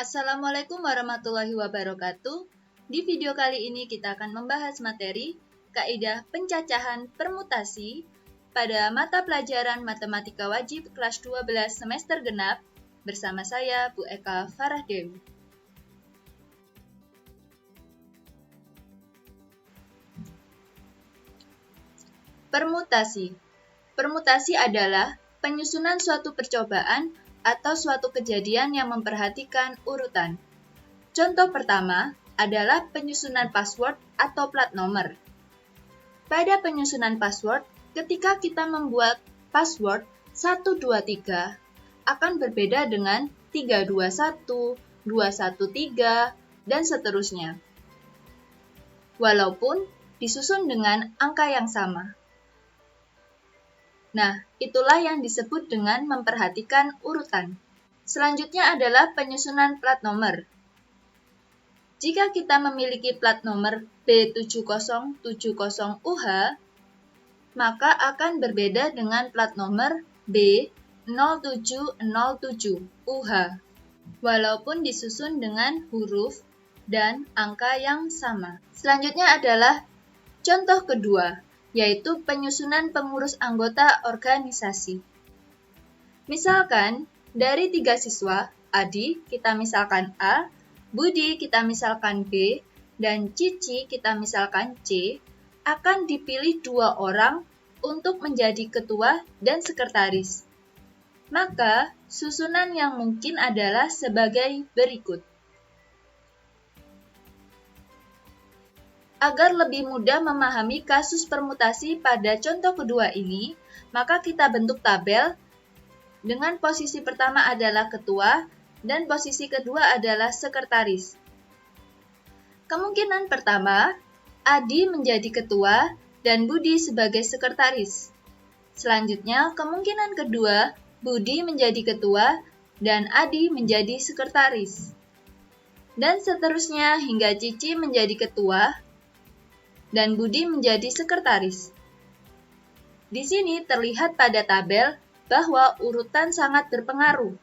Assalamualaikum warahmatullahi wabarakatuh. Di video kali ini kita akan membahas materi kaidah pencacahan permutasi pada mata pelajaran Matematika Wajib kelas 12 semester genap bersama saya Bu Eka Farah Dewi. Permutasi. Permutasi adalah penyusunan suatu percobaan atau suatu kejadian yang memperhatikan urutan. Contoh pertama adalah penyusunan password atau plat nomor. Pada penyusunan password, ketika kita membuat password 123 akan berbeda dengan 321, 213, dan seterusnya. Walaupun disusun dengan angka yang sama. Nah, itulah yang disebut dengan memperhatikan urutan. Selanjutnya adalah penyusunan plat nomor. Jika kita memiliki plat nomor B7070UH, maka akan berbeda dengan plat nomor B0707UH, walaupun disusun dengan huruf dan angka yang sama. Selanjutnya adalah contoh kedua, yaitu penyusunan pengurus anggota organisasi. Misalkan, dari 3 siswa, Adi kita misalkan A, Budi kita misalkan B, dan Cici kita misalkan C, akan dipilih 2 orang untuk menjadi ketua dan sekretaris. Maka, susunan yang mungkin adalah sebagai berikut. Agar lebih mudah memahami kasus permutasi pada contoh kedua ini, maka kita bentuk tabel dengan posisi pertama adalah ketua dan posisi kedua adalah sekretaris. Kemungkinan pertama, Adi menjadi ketua dan Budi sebagai sekretaris. Selanjutnya, kemungkinan kedua, Budi menjadi ketua dan Adi menjadi sekretaris. Dan seterusnya hingga Cici menjadi ketua dan Budi menjadi sekretaris. Di sini terlihat pada tabel bahwa urutan sangat berpengaruh.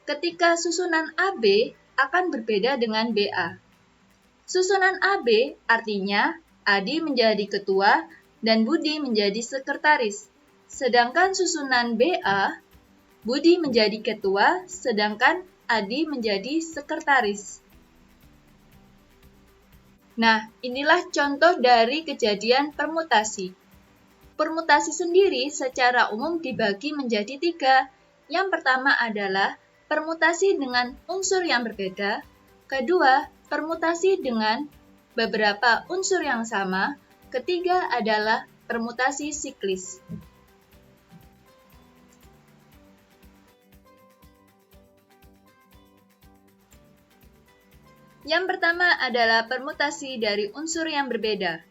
Ketika susunan AB akan berbeda dengan BA. Susunan AB artinya Adi menjadi ketua dan Budi menjadi sekretaris. Sedangkan susunan BA, Budi menjadi ketua sedangkan Adi menjadi sekretaris. Nah, inilah contoh dari kejadian permutasi. Permutasi sendiri secara umum dibagi menjadi 3. Yang pertama adalah permutasi dengan unsur yang berbeda. Kedua, permutasi dengan beberapa unsur yang sama. Ketiga adalah permutasi siklis. Yang pertama adalah permutasi dari unsur yang berbeda.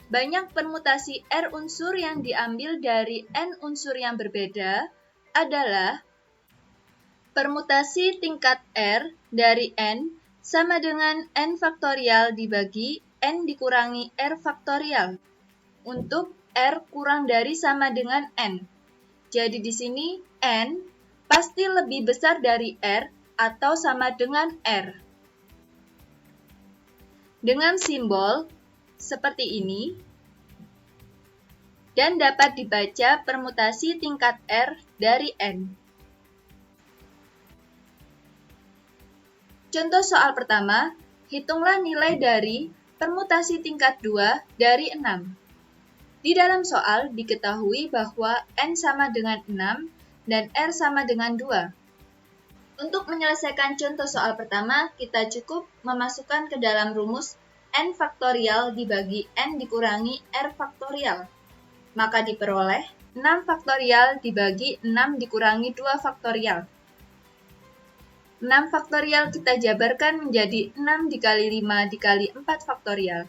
Banyak permutasi R unsur yang diambil dari N unsur yang berbeda adalah permutasi tingkat R dari N sama dengan N faktorial dibagi N dikurangi R faktorial untuk R kurang dari sama dengan N. Jadi di sini N pasti lebih besar dari R atau sama dengan R. Dengan simbol seperti ini, dan dapat dibaca permutasi tingkat R dari N. Contoh soal pertama, hitunglah nilai dari permutasi tingkat 2 dari 6. Di dalam soal diketahui bahwa N sama dengan 6 dan R sama dengan 2. Untuk menyelesaikan contoh soal pertama, kita cukup memasukkan ke dalam rumus N faktorial dibagi N dikurangi R faktorial. Maka diperoleh 6 faktorial dibagi 6 dikurangi 2 faktorial. 6 faktorial kita jabarkan menjadi 6 dikali 5 dikali 4 faktorial.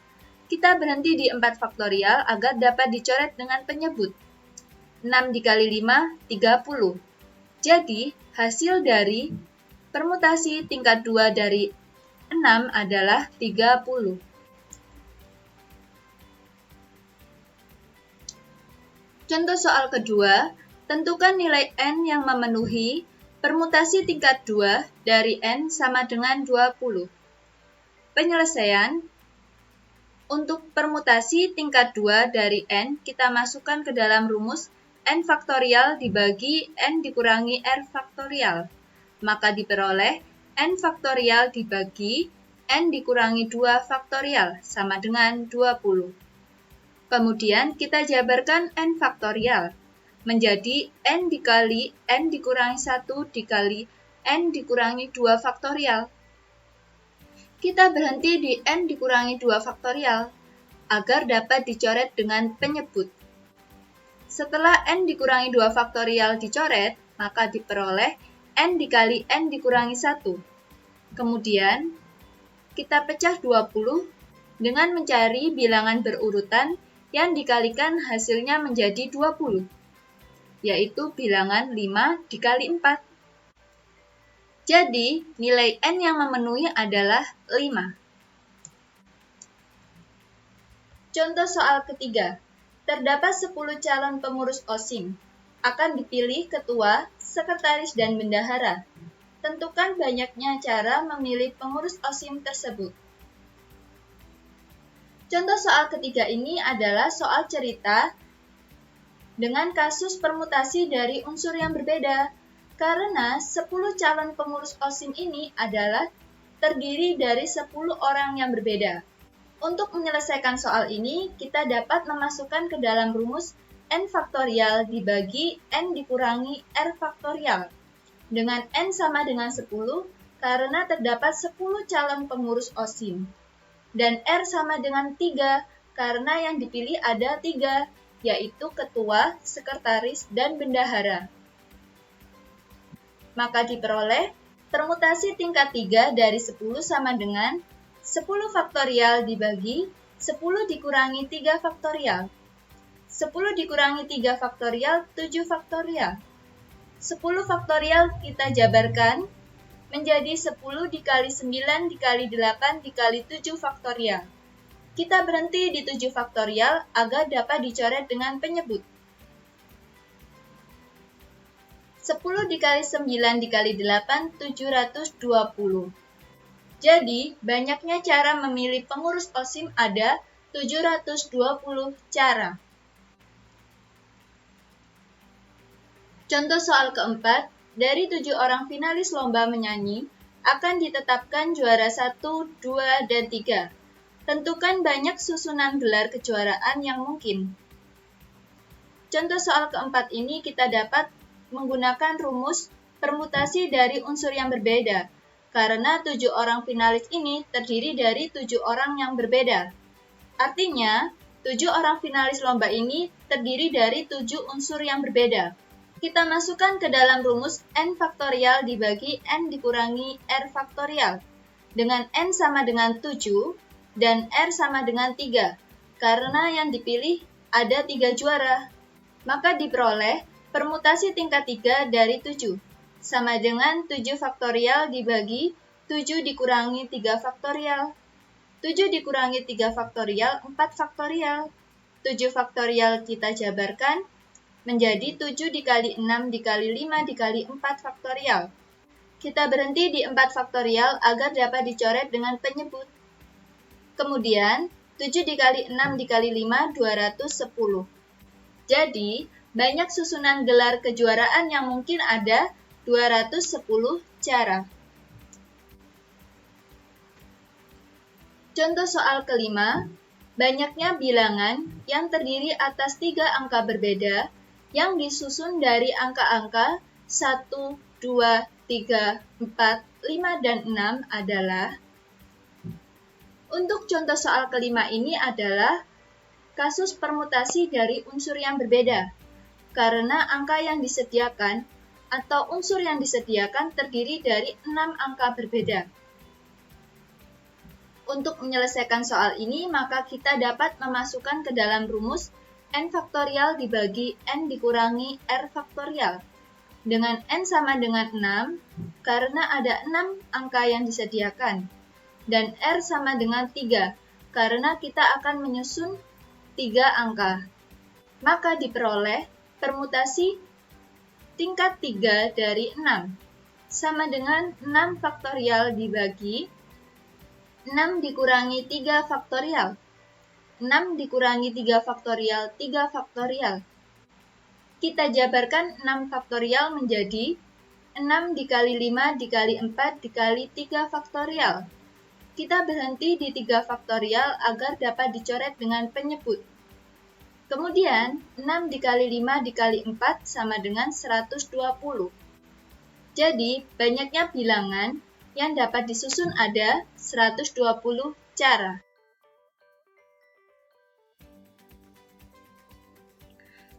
Kita berhenti di 4 faktorial agar dapat dicoret dengan penyebut. 6 dikali 5, 30. Jadi, hasil dari permutasi tingkat 2 dari 6 adalah 30. Contoh soal kedua, tentukan nilai N yang memenuhi Permutasi tingkat 2 dari N sama dengan 20. Penyelesaian. Untuk permutasi tingkat 2 dari N, kita masukkan ke dalam rumus N faktorial dibagi N dikurangi R faktorial. Maka diperoleh N faktorial dibagi N dikurangi 2 faktorial sama dengan 20. Kemudian kita jabarkan N faktorial menjadi N dikali N dikurangi 1 dikali N dikurangi 2 faktorial. Kita berhenti di N dikurangi 2 faktorial agar dapat dicoret dengan penyebut. Setelah N dikurangi 2 faktorial dicoret, maka diperoleh N dikali N dikurangi 1. Kemudian, kita pecah 20 dengan mencari bilangan berurutan yang dikalikan hasilnya menjadi 20, yaitu bilangan 5 dikali 4. Jadi, nilai N yang memenuhi adalah 5. Contoh soal ketiga. Terdapat 10 calon pengurus OSIM. Akan dipilih ketua, sekretaris, dan bendahara. Tentukan banyaknya cara memilih pengurus OSIM tersebut. Contoh soal ketiga ini adalah soal cerita dengan kasus permutasi dari unsur yang berbeda. Karena 10 calon pengurus OSIM ini adalah terdiri dari 10 orang yang berbeda. Untuk menyelesaikan soal ini, kita dapat memasukkan ke dalam rumus N faktorial dibagi N dikurangi R faktorial. Dengan N sama dengan 10, karena terdapat 10 calon pengurus OSIM. Dan R sama dengan 3, karena yang dipilih ada 3, yaitu ketua, sekretaris, dan bendahara. Maka diperoleh permutasi tingkat 3 dari 10 sama dengan 10 faktorial dibagi 10 dikurangi 3 faktorial. 10 dikurangi 3 faktorial, 7 faktorial. 10 faktorial kita jabarkan menjadi 10 dikali 9 dikali 8 dikali 7 faktorial. Kita berhenti di 7 faktorial agar dapat dicoret dengan penyebut. 10 dikali 9 dikali 8, 720. Jadi, banyaknya cara memilih pengurus OSIM ada 720 cara. Contoh soal keempat, dari 7 orang finalis lomba menyanyi, akan ditetapkan juara 1, 2, dan 3. Tentukan banyak susunan gelar kejuaraan yang mungkin. Contoh soal keempat ini kita dapat menggunakan rumus permutasi dari unsur yang berbeda, karena 7 orang finalis ini terdiri dari 7 orang yang berbeda. Artinya, 7 orang finalis lomba ini terdiri dari 7 unsur yang berbeda. Kita masukkan ke dalam rumus N faktorial dibagi N dikurangi R faktorial, dengan N sama dengan 7 dan R sama dengan 3, karena yang dipilih ada 3 juara. Maka diperoleh permutasi tingkat 3 dari 7, sama dengan 7 faktorial dibagi 7 dikurangi 3 faktorial. 7 dikurangi 3 faktorial, 4 faktorial. 7 faktorial kita jabarkan menjadi 7 dikali 6 dikali 5 dikali 4 faktorial. Kita berhenti di 4 faktorial agar dapat dicoret dengan penyebut. Kemudian, 7 dikali 6 dikali 5, 210. Jadi, banyak susunan gelar kejuaraan yang mungkin ada 210 cara. Contoh soal kelima, banyaknya bilangan yang terdiri atas 3 angka berbeda yang disusun dari angka-angka 1, 2, 3, 4, 5, dan 6 adalah. Untuk contoh soal kelima ini adalah kasus permutasi dari unsur yang berbeda. Karena angka yang disediakan atau unsur yang disediakan terdiri dari 6 angka berbeda. Untuk menyelesaikan soal ini, maka kita dapat memasukkan ke dalam rumus N faktorial dibagi N dikurangi R faktorial. Dengan N sama dengan 6, karena ada 6 angka yang disediakan. Dan R sama dengan 3, karena kita akan menyusun 3 angka. Maka diperoleh permutasi tingkat 3 dari 6. sama dengan 6 faktorial dibagi 6 dikurangi 3 faktorial. 6 dikurangi 3 faktorial, 3 faktorial. Kita jabarkan 6 faktorial menjadi 6 dikali 5 dikali 4 dikali 3 faktorial. Kita berhenti di 3 faktorial agar dapat dicoret dengan penyebut. Kemudian, 6 dikali 5 dikali 4 sama dengan 120. Jadi, banyaknya bilangan yang dapat disusun ada 120 cara.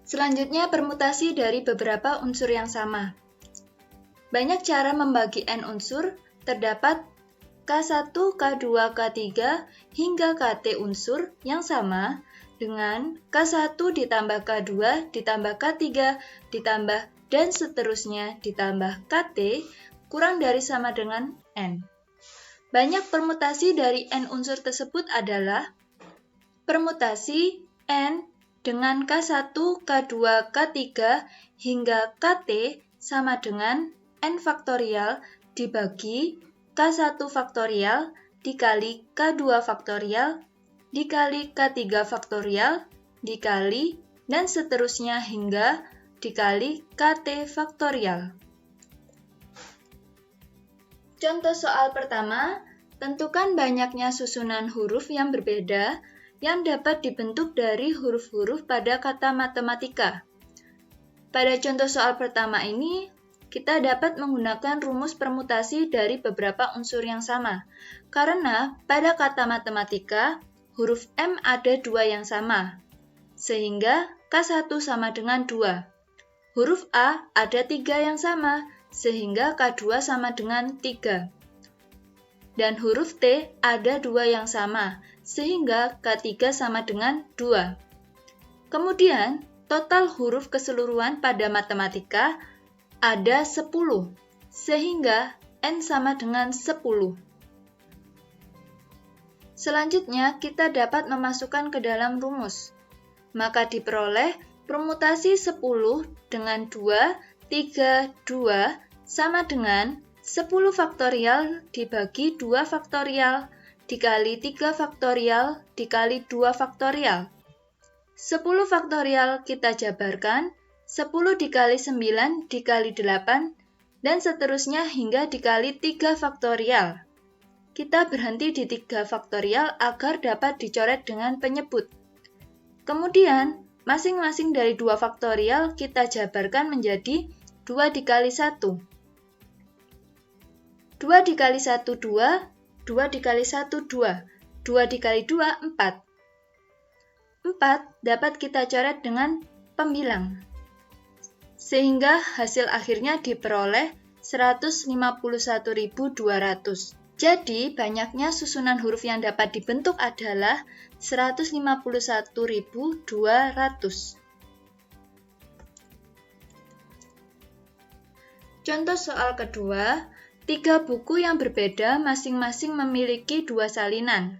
Selanjutnya, permutasi dari beberapa unsur yang sama. Banyak cara membagi N unsur, terdapat K1, K2, K3, hingga KT unsur yang sama dengan K1 ditambah K2 ditambah K3 ditambah dan seterusnya ditambah KT kurang dari sama dengan N. Banyak permutasi dari N unsur tersebut adalah permutasi N dengan K1, K2, K3 hingga KT sama dengan N faktorial dibagi K1 faktorial dikali K2 faktorial dikali K3 faktorial dikali dan seterusnya hingga dikali KT faktorial. Contoh soal pertama, tentukan banyaknya susunan huruf yang berbeda yang dapat dibentuk dari huruf-huruf pada kata matematika. Pada contoh soal pertama ini, kita dapat menggunakan rumus permutasi dari beberapa unsur yang sama. Karena pada kata matematika, huruf M ada 2 yang sama, sehingga K1 sama dengan 2. Huruf A ada 3 yang sama, sehingga K2 sama dengan 3. Dan huruf T ada 2 yang sama, sehingga K3 sama dengan 2. Kemudian, total huruf keseluruhan pada matematika ada 10, sehingga N sama dengan 10. Selanjutnya, kita dapat memasukkan ke dalam rumus. Maka diperoleh permutasi 10 dengan 2, 3, 2 sama dengan 10 faktorial dibagi 2 faktorial dikali 3 faktorial dikali 2 faktorial. 10 faktorial kita jabarkan, 10 dikali 9 dikali 8, dan seterusnya hingga dikali 3 faktorial. Kita berhenti di 3 faktorial agar dapat dicoret dengan penyebut. Kemudian, masing-masing dari 2 faktorial kita jabarkan menjadi 2 dikali 1. 2 dikali 1, 2. 2 dikali 1, 2. 2 dikali 2, 4. 4 dapat kita coret dengan pembilang. Sehingga hasil akhirnya diperoleh 151.200. Jadi, banyaknya susunan huruf yang dapat dibentuk adalah 151.200. Contoh soal kedua, 3 buku yang berbeda masing-masing memiliki 2 salinan.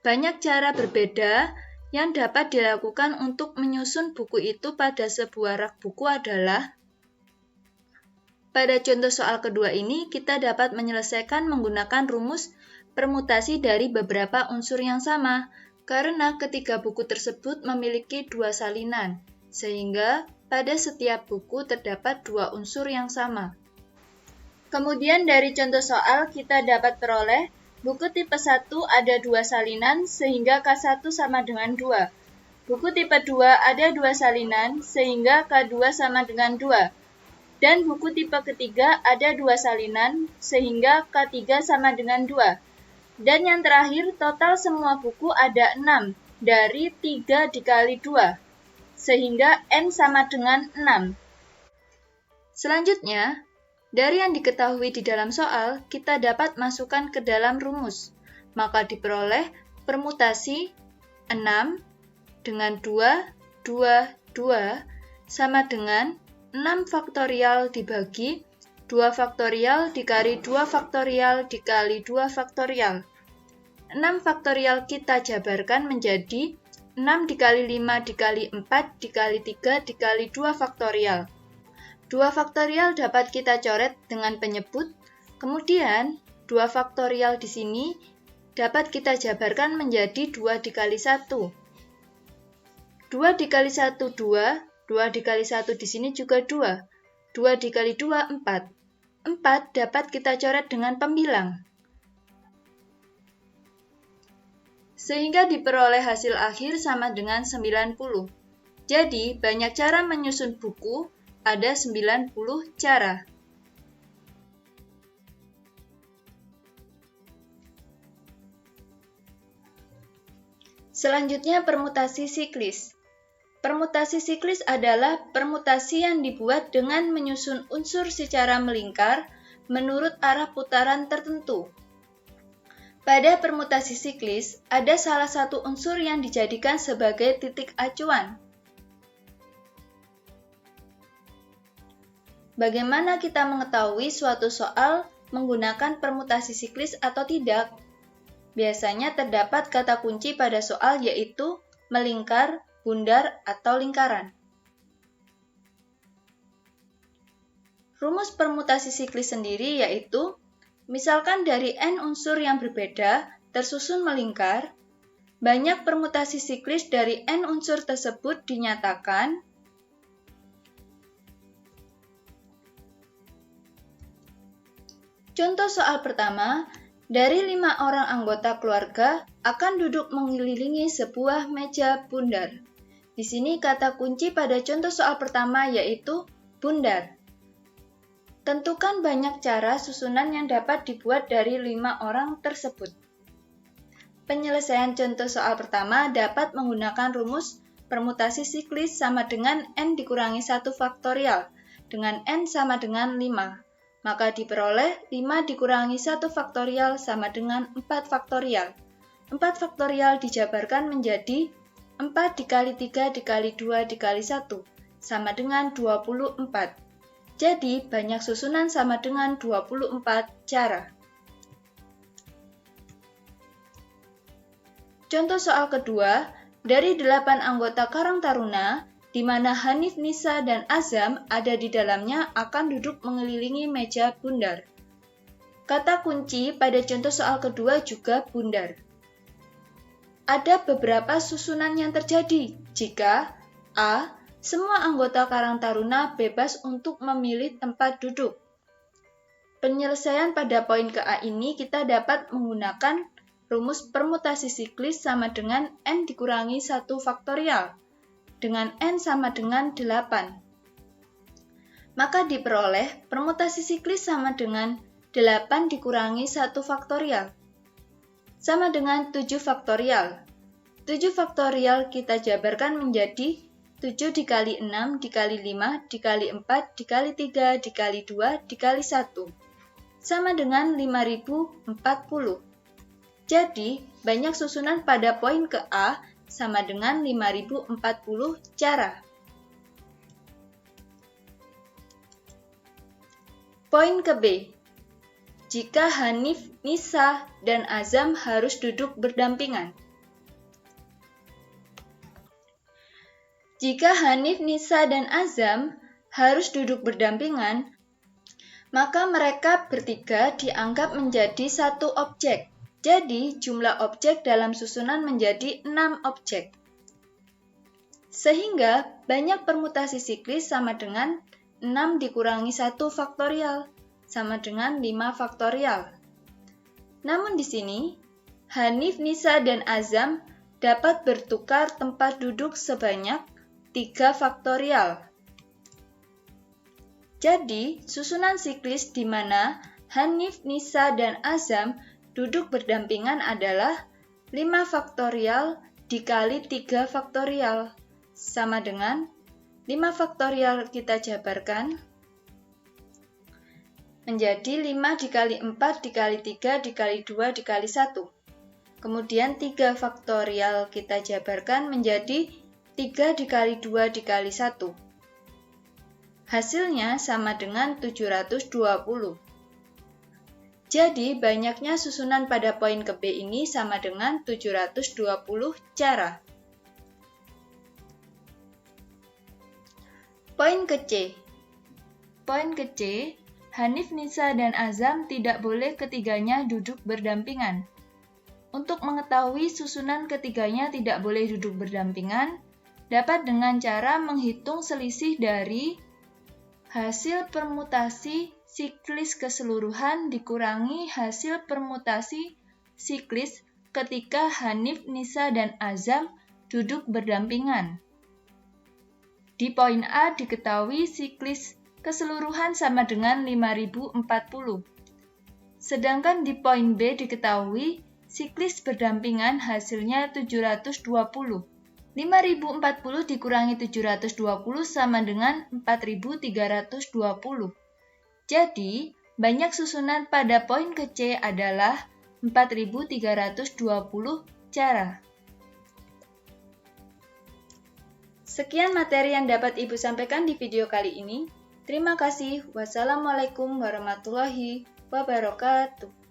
Banyak cara berbeda yang dapat dilakukan untuk menyusun buku itu pada sebuah rak buku adalah pada contoh soal kedua ini, kita dapat menyelesaikan menggunakan rumus permutasi dari beberapa unsur yang sama, karena ketiga buku tersebut memiliki 2 salinan, sehingga pada setiap buku terdapat 2 unsur yang sama. Kemudian dari contoh soal, kita dapat peroleh buku tipe 1 ada 2 salinan, sehingga K1 sama dengan 2. Buku tipe 2 ada 2 salinan, sehingga K2 sama dengan 2. Dan buku tipe ketiga ada 2 salinan, sehingga K3 sama dengan 2. Dan yang terakhir, total semua buku ada 6, dari 3 dikali 2, sehingga N sama dengan 6. Selanjutnya, dari yang diketahui di dalam soal, kita dapat masukkan ke dalam rumus. Maka diperoleh permutasi 6 dengan 2, 2, 2, sama dengan 6 faktorial dibagi 2 faktorial dikali 2 faktorial dikali 2 faktorial. 6 faktorial kita jabarkan menjadi 6 dikali 5 dikali 4 dikali 3 dikali 2 faktorial. 2 2 faktorial dapat kita coret dengan penyebut, kemudian 2 faktorial di sini dapat kita jabarkan menjadi 2 dikali 1. 2 dikali 1, 2. 2 dikali 1 di sini juga 2. 2 dikali 2, 4. 4 dapat kita coret dengan pembilang. Sehingga diperoleh hasil akhir sama dengan 90. Jadi, banyak cara menyusun buku, ada 90 cara. Selanjutnya, permutasi siklis. Permutasi siklis adalah permutasi yang dibuat dengan menyusun unsur secara melingkar menurut arah putaran tertentu. Pada permutasi siklis, ada salah satu unsur yang dijadikan sebagai titik acuan. Bagaimana kita mengetahui suatu soal menggunakan permutasi siklis atau tidak? Biasanya terdapat kata kunci pada soal yaitu melingkar, bundar, atau lingkaran. Rumus permutasi siklis sendiri yaitu, misalkan dari n unsur yang berbeda tersusun melingkar, banyak permutasi siklis dari n unsur tersebut dinyatakan. Contoh soal pertama, dari 5 orang anggota keluarga akan duduk mengelilingi sebuah meja bundar. Di sini kata kunci pada contoh soal pertama yaitu bundar. Tentukan banyak cara susunan yang dapat dibuat dari 5 orang tersebut. Penyelesaian contoh soal pertama dapat menggunakan rumus permutasi siklis sama dengan n dikurangi 1 faktorial, dengan n sama dengan 5. Maka diperoleh 5 dikurangi 1 faktorial sama dengan 4 faktorial. 4 faktorial dijabarkan menjadi 4 dikali 3 dikali 2 dikali 1 sama dengan 24. Jadi, banyak susunan sama dengan 24 cara. Contoh soal kedua, dari 8 anggota Karang Taruna, di mana Hanif, Nisa, dan Azam ada di dalamnya akan duduk mengelilingi meja bundar. Kata kunci pada contoh soal kedua juga bundar. Ada beberapa susunan yang terjadi jika A. Semua anggota Karang Taruna bebas untuk memilih tempat duduk. Penyelesaian pada poin ke A ini kita dapat menggunakan rumus permutasi siklis sama dengan n dikurangi 1 faktorial. Dengan n sama dengan 8. Maka diperoleh permutasi siklis sama dengan 8 dikurangi 1 faktorial. Sama dengan 7 faktorial. 7 faktorial kita jabarkan menjadi 7 dikali 6 dikali 5 dikali 4 dikali 3 dikali 2 dikali 1. Sama dengan 5040. Jadi, banyak susunan pada poin ke A sama dengan 5040 cara. Poin ke B. Jika Hanif, Nisa, dan Azam harus duduk berdampingan. Jika Hanif, Nisa, dan Azam harus duduk berdampingan, maka mereka bertiga dianggap menjadi satu objek. Jadi, jumlah objek dalam susunan menjadi 6 objek. Sehingga, banyak permutasi siklis sama dengan 6 dikurangi 1 faktorial, sama dengan 5 faktorial. Namun di sini, Hanif, Nisa, dan Azam dapat bertukar tempat duduk sebanyak 3 faktorial. Jadi, susunan siklis di mana Hanif, Nisa, dan Azam duduk berdampingan adalah 5 faktorial dikali 3 faktorial, sama dengan 5 faktorial kita jabarkan menjadi 5 dikali 4 dikali 3 dikali 2 dikali 1. Kemudian 3 faktorial kita jabarkan menjadi 3 dikali 2 dikali 1. Hasilnya sama dengan 720. Jadi, banyaknya susunan pada poin ke B ini sama dengan 720 cara. Poin ke C. Poin ke C, Hanif, Nisa, dan Azam tidak boleh ketiganya duduk berdampingan. Untuk mengetahui susunan ketiganya tidak boleh duduk berdampingan, dapat dengan cara menghitung selisih dari hasil permutasi siklis keseluruhan dikurangi hasil permutasi siklis ketika Hanif, Nisa, dan Azam duduk berdampingan. Di poin A diketahui siklis keseluruhan sama dengan 5040. Sedangkan di poin B diketahui siklis berdampingan hasilnya 720. 5040 dikurangi 720 sama dengan 4320. Jadi, banyak susunan pada poin ke C adalah 4320 cara. Sekian materi yang dapat Ibu sampaikan di video kali ini. Terima kasih. Wassalamualaikum warahmatullahi wabarakatuh.